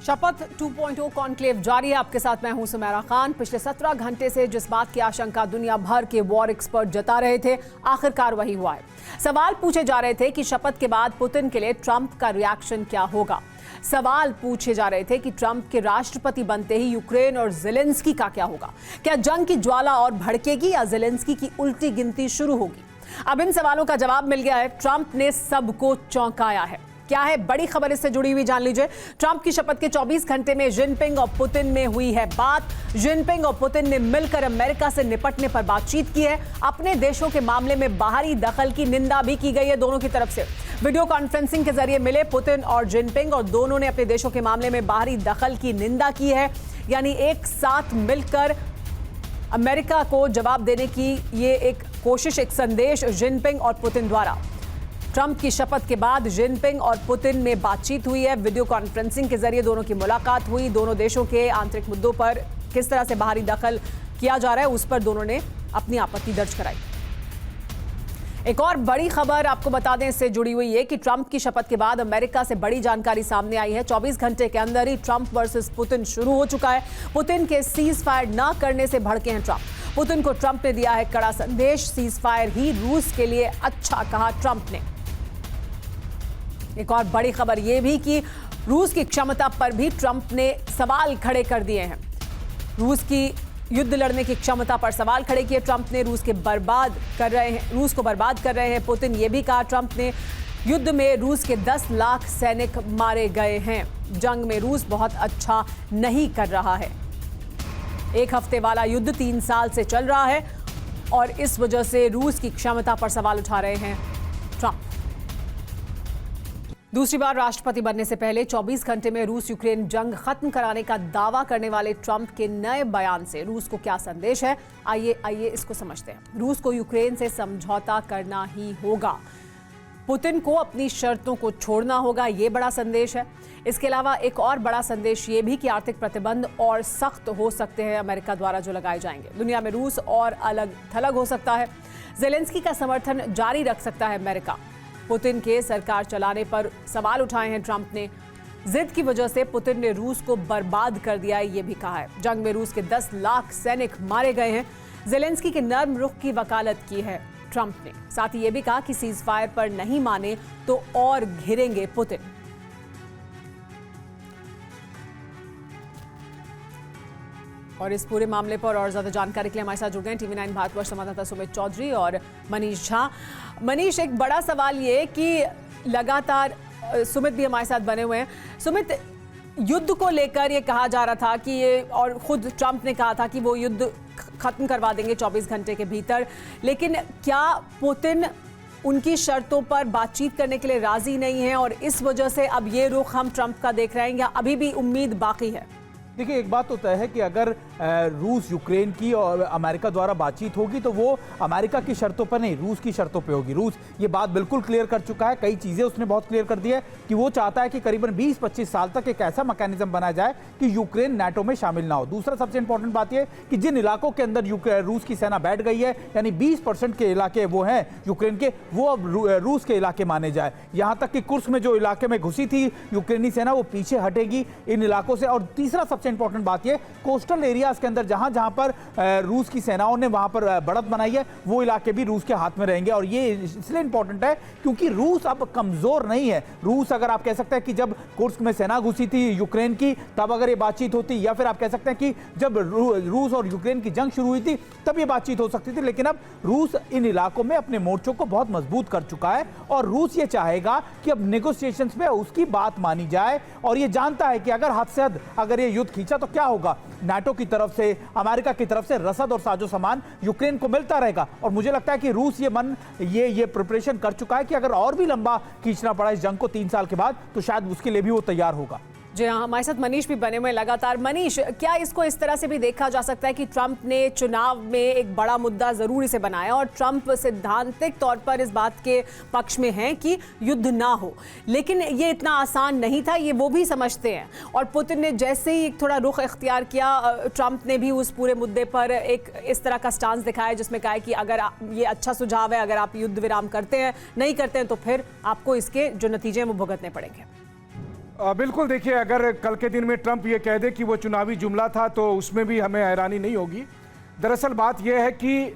शपथ 2.0 कॉन्क्लेव जारी है। आपके साथ मैं हूं सुमेरा खान। पिछले 17 घंटे से जिस बात की आशंका दुनिया भर के वॉर एक्सपर्ट जता रहे थे, आखिरकार वही हुआ है। सवाल पूछे जा रहे थे कि शपथ के बाद पुतिन के लिए ट्रंप का रिएक्शन क्या होगा। सवाल पूछे जा रहे थे कि ट्रंप के राष्ट्रपति बनते ही यूक्रेन और जेलेंस्की का क्या होगा। क्या जंग की ज्वाला और भड़केगी या जेलेंस्की की उल्टी गिनती शुरू होगी। अब इन सवालों का जवाब मिल गया है। ट्रंप ने सबको चौंकाया है। क्या है बड़ी खबर, इससे जुड़ी हुई जान लीजिए। ट्रंप की शपथ के 24 घंटे में जिनपिंग और पुतिन में हुई है बात। जिनपिंग और पुतिन ने मिलकर अमेरिका से निपटने पर बातचीत की है। अपने देशों के मामले में बाहरी दखल की निंदा भी की गई है दोनों की तरफ से। वीडियो कॉन्फ्रेंसिंग के जरिए मिले पुतिन और जिनपिंग और दोनों ने अपने देशों के मामले में बाहरी दखल की निंदा की है। यानी एक साथ मिलकर अमेरिका को जवाब देने की ये एक कोशिश, एक संदेश जिनपिंग और पुतिन द्वारा। ट्रंप की शपथ के बाद जिनपिंग और पुतिन में बातचीत हुई है। वीडियो कॉन्फ्रेंसिंग के जरिए दोनों की मुलाकात हुई। दोनों देशों के आंतरिक मुद्दों पर किस तरह से बाहरी दखल किया जा रहा है, उस पर दोनों ने अपनी आपत्ति दर्ज कराई। एक और बड़ी खबर आपको बता दें, इससे जुड़ी हुई है कि ट्रंप की शपथ के बाद अमेरिका से बड़ी जानकारी सामने आई है। 24 घंटे के अंदर ही ट्रंप वर्सेस पुतिन शुरू हो चुका है। पुतिन के सीज फायर न करने से भड़के हैं ट्रंप। पुतिन को ट्रंप ने दिया है कड़ा संदेश। सीज फायर ही रूस के लिए अच्छा, कहा ट्रंप ने। एक और बड़ी खबर यह भी कि रूस की क्षमता पर भी ट्रंप ने सवाल खड़े कर दिए हैं। रूस की युद्ध लड़ने की क्षमता पर सवाल खड़े किए ट्रंप ने। रूस को बर्बाद कर रहे हैं पुतिन। ये भी कहा ट्रंप ने, युद्ध में रूस के 10 लाख सैनिक मारे गए हैं। जंग में रूस बहुत अच्छा नहीं कर रहा है। एक हफ्ते वाला युद्ध 3 साल से चल रहा है और इस वजह से रूस की क्षमता पर सवाल उठा रहे हैं ट्रंप। दूसरी बार राष्ट्रपति बनने से पहले 24 घंटे में रूस यूक्रेन जंग खत्म कराने का दावा करने वाले ट्रंप के नए बयान से रूस को क्या संदेश है, आइए इसको समझते हैं। रूस को यूक्रेन से समझौता करना ही होगा। पुतिन को अपनी शर्तों को छोड़ना होगा, ये बड़ा संदेश है। इसके अलावा एक और बड़ा संदेश ये भी कि आर्थिक प्रतिबंध और सख्त हो सकते हैं अमेरिका द्वारा जो लगाए जाएंगे। दुनिया में रूस और अलग थलग हो सकता है। जेलेंस्की का समर्थन जारी रख सकता है अमेरिका। पुतिन के सरकार चलाने पर सवाल उठाए हैं ट्रंप ने। जिद की वजह से पुतिन ने रूस को बर्बाद कर दिया है, ये भी कहा है। जंग में रूस के 10 लाख सैनिक मारे गए हैं। जेलेंस्की के नर्म रुख की वकालत की है ट्रंप ने। साथ ही ये भी कहा कि सीज फायर पर नहीं माने तो और घिरेंगे पुतिन। और इस पूरे मामले पर और ज्यादा जानकारी के लिए हमारे साथ जुड़ गए TV9 भारतवर्ष संवाददाता सुमित चौधरी और मनीष झा। मनीष, एक बड़ा सवाल ये कि लगातार सुमित भी हमारे साथ बने हुए हैं। सुमित, युद्ध को लेकर ये कहा जा रहा था कि ये, और खुद ट्रंप ने कहा था कि वो युद्ध खत्म करवा देंगे 24 घंटे के भीतर, लेकिन क्या पुतिन उनकी शर्तों पर बातचीत करने के लिए राजी नहीं है और इस वजह से अब ये रुख हम ट्रंप का देख रहे हैं या अभी भी उम्मीद बाकी है? देखिए, एक बात तो तय है कि अगर रूस यूक्रेन की और अमेरिका द्वारा बातचीत होगी तो वो अमेरिका की शर्तों पर नहीं, रूस की शर्तों पे होगी। रूस ये बात बिल्कुल क्लियर कर चुका है। कई चीज़ें उसने बहुत क्लियर कर दी है कि वो चाहता है कि करीबन 20-25 साल तक एक ऐसा मैकेनिज्म बनाया जाए कि यूक्रेन नाटो में शामिल ना हो। दूसरा सबसे इंपॉर्टेंट बात यह कि जिन इलाकों के अंदर रूस की सेना बैठ गई है, यानी 20% के इलाके वो हैं यूक्रेन के, वो अब रूस के इलाके माने जाए। यहाँ तक कि कुर्स्क में जो इलाके में घुसी थी यूक्रेनी सेना, वो पीछे हटेगी इन इलाकों से। और तीसरा सबसे इंपॉर्टेंट बात यह, कोस्टल एरियाज के अंदर जहां जहां पर रूस की सेनाओं ने वहां पर बढ़त बनाई है, वो इलाके भी रूस के हाथ में रहेंगे। और ये इसलिए इंपॉर्टेंट है क्योंकि रूस अब कमजोर नहीं है। रूस, अगर आप कह सकते हैं कि जब कुर्स्क में सेना घुसी थी यूक्रेन की, तब अगर ये बातचीत होती, या फिर आप कह सकते हैं कि जब रूस और यूक्रेन की जंग शुरू हुई थी तब ये बातचीत हो सकती थी। लेकिन अब रूस इन इलाकों में अपने मोर्चों को बहुत मजबूत कर चुका है और रूस ये चाहेगा कि अब नेगोशिएशंस में उसकी बात मानी जाए। और ये जानता है कि अगर हद से हद अगर ये युद्ध खींचा तो क्या होगा, नाटो की तरफ से, अमेरिका की तरफ से रसद और साजो सामान यूक्रेन को मिलता रहेगा। और मुझे लगता है कि रूस ये प्रिपरेशन कर चुका है कि अगर और भी लंबा खींचना पड़ा इस जंग को 3 साल के बाद, तो शायद उसके लिए भी वो तैयार होगा। जी हाँ, हमारे साथ मनीष भी बने हुए लगातार। मनीष, क्या इसको इस तरह से भी देखा जा सकता है कि ट्रंप ने चुनाव में एक बड़ा मुद्दा जरूर इसे बनाया और ट्रंप सिद्धांतिक तौर पर इस बात के पक्ष में है कि युद्ध ना हो, लेकिन ये इतना आसान नहीं था, ये वो भी समझते हैं। और पुतिन ने जैसे ही एक थोड़ा रुख इख्तियार किया, ट्रंप ने भी उस पूरे मुद्दे पर एक इस तरह का स्टांस दिखाया जिसमें कहा है कि अगर ये अच्छा सुझाव है, अगर आप युद्ध विराम करते हैं, नहीं करते हैं तो फिर आपको इसके जो नतीजे हैं वो भुगतने पड़ेंगे। बिल्कुल, देखिए, अगर कल के दिन में ट्रंप ये कह दे कि वो चुनावी जुमला था तो उसमें भी हमें हैरानी नहीं होगी। दरअसल बात यह है कि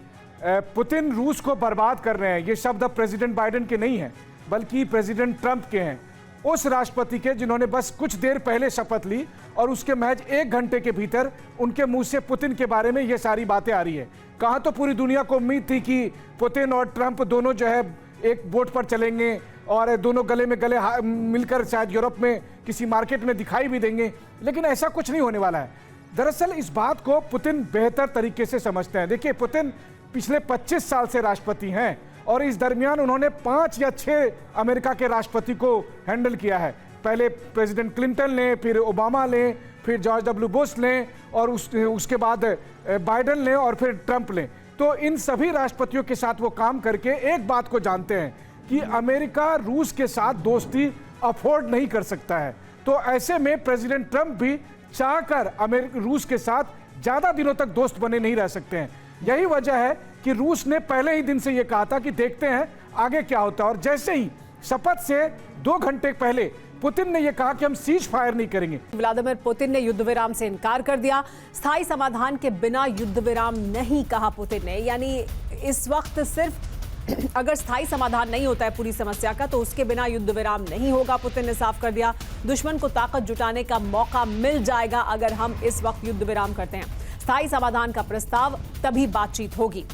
पुतिन रूस को बर्बाद कर रहे हैं, ये शब्द अब प्रेसिडेंट बाइडेन के नहीं हैं बल्कि प्रेसिडेंट ट्रंप के हैं, उस राष्ट्रपति के जिन्होंने बस कुछ देर पहले शपथ ली और उसके महज 1 घंटे के भीतर उनके मुंह से पुतिन के बारे में ये सारी बातें आ रही है। कहाँ तो पूरी दुनिया को उम्मीद थी कि पुतिन और ट्रंप दोनों जो है एक बोट पर चलेंगे और दोनों गले में गले मिलकर शायद यूरोप में किसी मार्केट में दिखाई भी देंगे, लेकिन ऐसा कुछ नहीं होने वाला है। दरअसल इस बात को पुतिन बेहतर तरीके से समझते हैं। देखिए, पुतिन पिछले 25 साल से राष्ट्रपति हैं और इस दरमियान उन्होंने 5 या 6 अमेरिका के राष्ट्रपति को हैंडल किया है। पहले प्रेसिडेंट क्लिंटन ने, फिर ओबामा ने, फिर जॉर्ज डब्ल्यू बुश ने और उसके बाद बाइडेन ने और फिर ट्रंप ने। तो इन सभी राष्ट्रपतियों के साथ वो काम करके एक बात को जानते हैं कि अमेरिका रूस के साथ दोस्ती अफोर्ड नहीं कर सकता है। तो ऐसे में प्रेसिडेंट ट्रंप भी चाहकर रूस के साथ ज़्यादा दिनों तक दोस्त बने नहीं रह सकते हैं। यही वजह है कि रूस ने पहले ही दिन से ये कहा था कि देखते हैं आगे क्या होता है, और जैसे ही शपथ से 2 घंटे पहले पुतिन ने यह कहा कि हम सीज फायर नहीं करेंगे। व्लादिमीर पुतिन ने युद्ध विराम से इनकार कर दिया। स्थायी समाधान के बिना युद्ध विराम नहीं कहा पुतिन ने, यानी इस वक्त सिर्फ अगर स्थायी समाधान नहीं होता है पूरी समस्या का तो उसके बिना युद्ध विराम नहीं होगा, पुतिन ने साफ कर दिया। दुश्मन को ताकत जुटाने का मौका मिल जाएगा अगर हम इस वक्त युद्ध विराम करते हैं। स्थायी समाधान का प्रस्ताव तभी बातचीत होगी।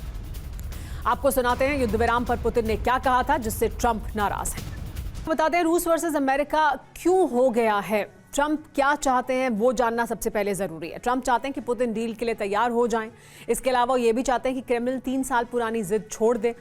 आपको सुनाते हैं युद्ध विराम पर पुतिन ने क्या कहा था जिससे ट्रंप नाराज है। बताते हैं रूस वर्सेस अमेरिका क्यों हो गया है। ट्रंप क्या चाहते हैं वो जानना सबसे पहले जरूरी है। ट्रंप चाहते हैं कि पुतिन डील के लिए तैयार हो जाएं। इसके अलावा ये भी चाहते हैं कि क्रेमलिन 3 साल पुरानी जिद छोड़ दे,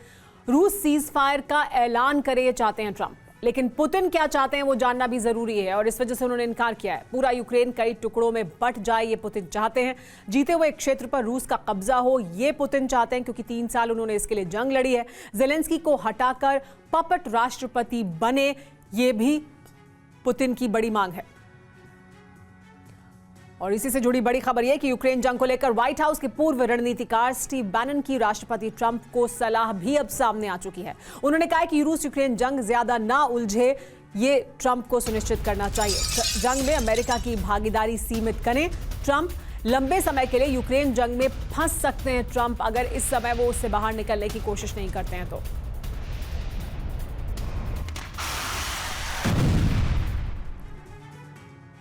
रूस सीज फायर का ऐलान करे, ये चाहते हैं ट्रंप। लेकिन पुतिन क्या चाहते हैं वो जानना भी जरूरी है और इस वजह से उन्होंने इनकार किया है। पूरा यूक्रेन कई टुकड़ों में बंट जाए ये पुतिन चाहते हैं। जीते हुए एक क्षेत्र पर रूस का कब्जा हो ये पुतिन चाहते हैं, क्योंकि 3 साल उन्होंने इसके लिए जंग लड़ी है। जेलेंस्की को हटाकर पपट राष्ट्रपति बने, ये भी पुतिन की बड़ी मांग है। और इसी से जुड़ी बड़ी खबर यह कि यूक्रेन जंग को लेकर व्हाइट हाउस के पूर्व रणनीतिकार स्टीव बैनन की राष्ट्रपति ट्रंप को सलाह भी अब सामने आ चुकी है। उन्होंने कहा कि रूस यूक्रेन जंग ज्यादा ना उलझे, ये ट्रंप को सुनिश्चित करना चाहिए। जंग में अमेरिका की भागीदारी सीमित करें। ट्रंप लंबे समय के लिए यूक्रेन जंग में फंस सकते हैं ट्रंप, अगर इस समय वो उससे बाहर निकलने की कोशिश नहीं करते हैं तो।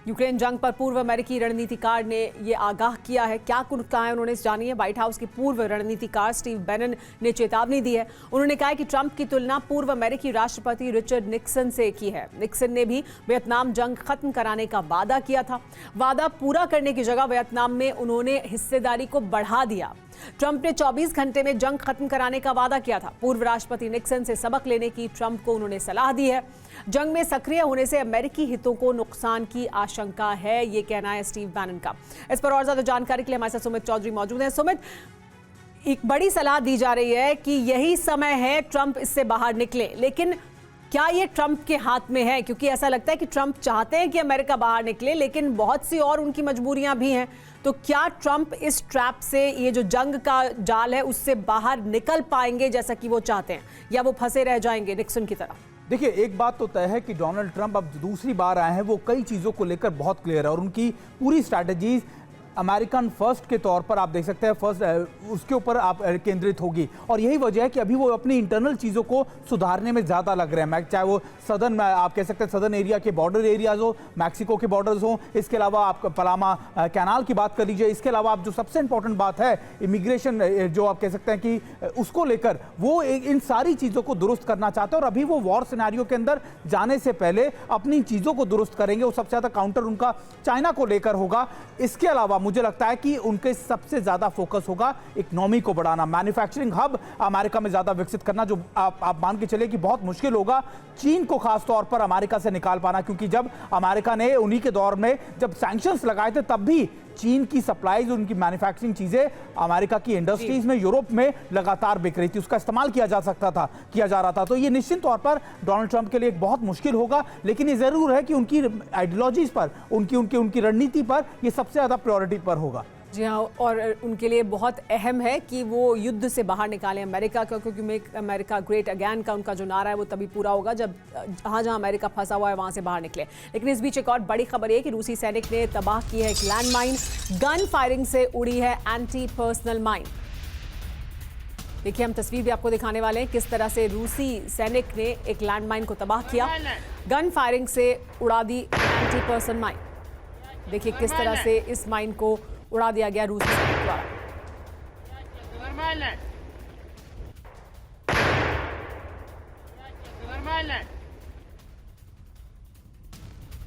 यूक्रेन जंग पर पूर्व अमेरिकी रणनीतिकार ने ये आगाह किया है। क्या कुछ कहा है उन्होंने जानिए। व्हाइट हाउस के पूर्व रणनीतिकार स्टीव बैनन ने चेतावनी दी है। उन्होंने कहा कि ट्रंप की तुलना पूर्व अमेरिकी राष्ट्रपति रिचर्ड निक्सन से की है। निक्सन ने भी वियतनाम जंग खत्म कराने का वादा किया था। वादा पूरा करने की जगह वियतनाम में उन्होंने हिस्सेदारी को बढ़ा दिया। ट्रंप ने 24 घंटे में जंग खत्म कराने का वादा किया था। पूर्व राष्ट्रपति निक्सन से सबक लेने की ट्रंप को उन्होंने सलाह दी है। जंग में सक्रिय होने से अमेरिकी हितों को नुकसान की आशंका है, ये कहना है स्टीव बैनन का। इस पर और ज्यादा जानकारी के लिए हमारे साथ सुमित चौधरी मौजूद हैं। सुमित, एक बड़ी सलाह दी जा रही है कि यही समय है ट्रंप इससे बाहर निकले, लेकिन क्या ये ट्रंप के हाथ में है? क्योंकि ऐसा लगता है कि ट्रंप चाहते हैं कि अमेरिका बाहर निकले, लेकिन बहुत सी और उनकी मजबूरियां भी हैं। तो क्या ट्रंप इस ट्रैप से, ये जो जंग का जाल है, उससे बाहर निकल पाएंगे जैसा कि वो चाहते हैं, या वो फंसे रह जाएंगे निक्सन की तरह? देखिए, एक बात तो तय है कि डोनाल्ड ट्रंप अब दूसरी बार आए हैं, वो कई चीज़ों को लेकर बहुत क्लियर है और उनकी पूरी स्ट्रैटेजी अमेरिकन फर्स्ट के तौर पर आप देख सकते हैं, फर्स्ट उसके ऊपर आप केंद्रित होगी। और यही वजह है कि अभी वो अपनी इंटरनल चीज़ों को सुधारने में ज़्यादा लग रहे हैं। चाहे वो सदर्न, आप कह सकते हैं सदर्न एरिया के बॉर्डर एरियाज हो, मैक्सिको के बॉर्डर्स हो, इसके अलावा आप पलामा कैनाल की बात कर लीजिए। इसके अलावा आप जो सबसे इंपॉर्टेंट बात है इमिग्रेशन, जो आप कह सकते हैं कि उसको लेकर वो इन सारी चीज़ों को दुरुस्त करना चाहते हैं और अभी वो वॉर सिनेरियो के अंदर जाने से पहले अपनी चीज़ों को दुरुस्त करेंगे। वो सबसे ज़्यादा काउंटर उनका चाइना को लेकर होगा। इसके अलावा मुझे लगता है कि उनके सबसे ज्यादा फोकस होगा इकोनॉमी को बढ़ाना, मैन्युफैक्चरिंग हब अमेरिका में ज्यादा विकसित करना, जो आप मान के चले कि बहुत मुश्किल होगा चीन को खास तौर पर अमेरिका से निकाल पाना, क्योंकि जब अमेरिका ने उन्हीं के दौर में जब सैंक्शंस लगाए थे तब भी चीन की सप्लाईज, उनकी मैन्युफैक्चरिंग चीजें अमेरिका की इंडस्ट्रीज में, यूरोप में लगातार बिक रही थी, उसका इस्तेमाल किया जा रहा था। तो ये निश्चित तौर पर डोनाल्ड ट्रंप के लिए एक बहुत मुश्किल होगा, लेकिन ये जरूर है कि उनकी आइडियोलॉजीज पर, उनकी रणनीति पर ये सबसे ज्यादा प्रायोरिटी पर होगा। जी हाँ, और उनके लिए बहुत अहम है कि वो युद्ध से बाहर निकालें अमेरिका का, क्योंकि मेक अमेरिका ग्रेट अगेन का उनका जो नारा है वो तभी पूरा होगा जब जहाँ जहाँ अमेरिका फंसा हुआ है वहाँ से बाहर निकले। लेकिन इस बीच एक और बड़ी खबर है कि रूसी सैनिक ने तबाह की है एक लैंडमाइन, गन फायरिंग से उड़ी है एंटी पर्सनल माइन। देखिए, हम तस्वीर भी आपको दिखाने वाले हैं किस तरह से रूसी सैनिक ने एक लैंडमाइन को तबाह किया, गन फायरिंग से उड़ा दी एंटी पर्सनल माइन। देखिए किस तरह से इस माइन को उड़ा दिया गया रूसी सैनिक द्वारा।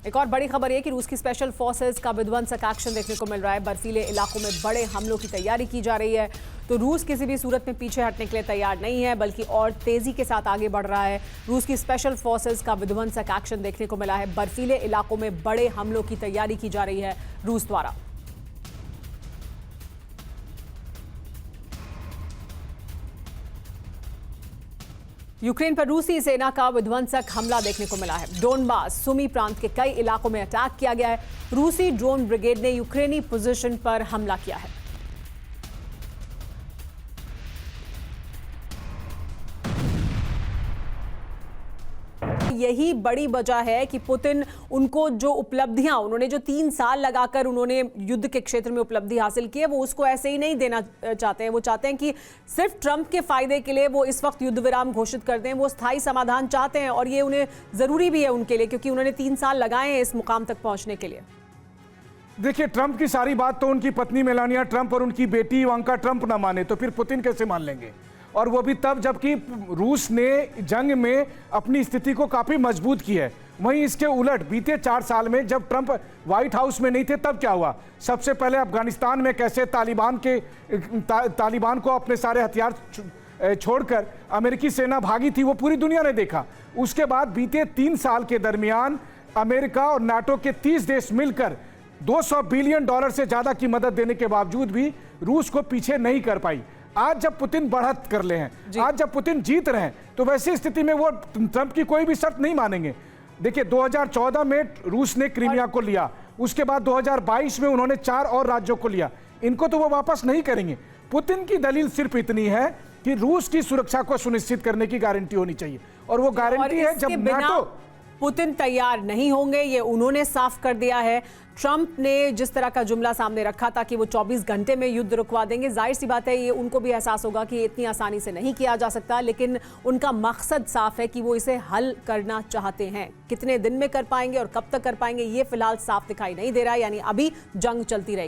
एक और बड़ी खबर यह कि रूस की स्पेशल फोर्सेस का विध्वंसक एक्शन देखने को मिल रहा है। बर्फीले इलाकों में बड़े हमलों की तैयारी की जा रही है। तो रूस किसी भी सूरत में पीछे हटने के लिए तैयार नहीं है, बल्कि और तेजी के साथ आगे बढ़ रहा है। रूस की स्पेशल फोर्सेस का विध्वंसक एक्शन देखने को मिला है। बर्फीले इलाकों में बड़े हमलों की तैयारी की जा रही है रूस द्वारा। यूक्रेन पर रूसी सेना का विध्वंसक हमला देखने को मिला है। डोनबास, सुमी प्रांत के कई इलाकों में अटैक किया गया है। रूसी ड्रोन ब्रिगेड ने यूक्रेनी पोजीशन पर हमला किया है। यही बड़ी वजह है कि पुतिन उनको जो उपलब्धियां उन्होंने जो 3 साल लगाकर उन्होंने युद्ध के क्षेत्र में उपलब्धि हासिल की है वो उसको ऐसे ही नहीं देना चाहते हैं। वो चाहते हैं कि सिर्फ ट्रंप के फायदे के लिए वो इस वक्त युद्ध विराम घोषित कर दें। वो स्थायी समाधान चाहते हैं और ये उन्हें जरूरी भी है उनके लिए, क्योंकि उन्होंने 3 साल लगाए हैं इस मुकाम तक पहुंचने के लिए। देखिए, ट्रंप की सारी बात तो उनकी पत्नी मेलानिया ट्रंप और उनकी बेटी इवांका ट्रंप ना माने तो फिर पुतिन कैसे मान लेंगे? और वो भी तब जबकि रूस ने जंग में अपनी स्थिति को काफी मजबूत की है। वहीं इसके उलट बीते 4 साल में जब ट्रंप व्हाइट हाउस में नहीं थे तब क्या हुआ? सबसे पहले अफगानिस्तान में कैसे तालिबान को अपने सारे हथियार छोड़कर अमेरिकी सेना भागी थी, वो पूरी दुनिया ने देखा। उसके बाद बीते 3 साल के दरमियान अमेरिका और नाटो के 30 देश मिलकर $200 बिलियन से ज्यादा की मदद देने के बावजूद भी रूस को पीछे नहीं कर पाई। आज जब पुतिन बढ़त कर ले हैं, आज जब पुतिन जीत रहे हैं, तो वैसी स्थिति में वो ट्रंप की कोई भी शर्त नहीं मानेंगे। देखिए, 2014 में रूस ने क्रीमिया को लिया, उसके बाद 2022 में उन्होंने 4 और राज्यों को लिया। इनको तो वो वापस नहीं करेंगे। पुतिन की दलील सिर्फ इतनी है कि रूस की सुरक्षा को सुनिश्चित करने की गारंटी होनी चाहिए, और वो गारंटी है जब नाटो पुतिन तैयार नहीं होंगे, ये उन्होंने साफ कर दिया है। ट्रंप ने जिस तरह का जुमला सामने रखा था कि वो 24 घंटे में युद्ध रुकवा देंगे, जाहिर सी बात है ये उनको भी एहसास होगा कि इतनी आसानी से नहीं किया जा सकता, लेकिन उनका मकसद साफ है कि वो इसे हल करना चाहते हैं। कितने दिन में कर पाएंगे और कब तक कर पाएंगे ये फिलहाल साफ दिखाई नहीं दे रहा है, यानी अभी जंग चलती रहेगी।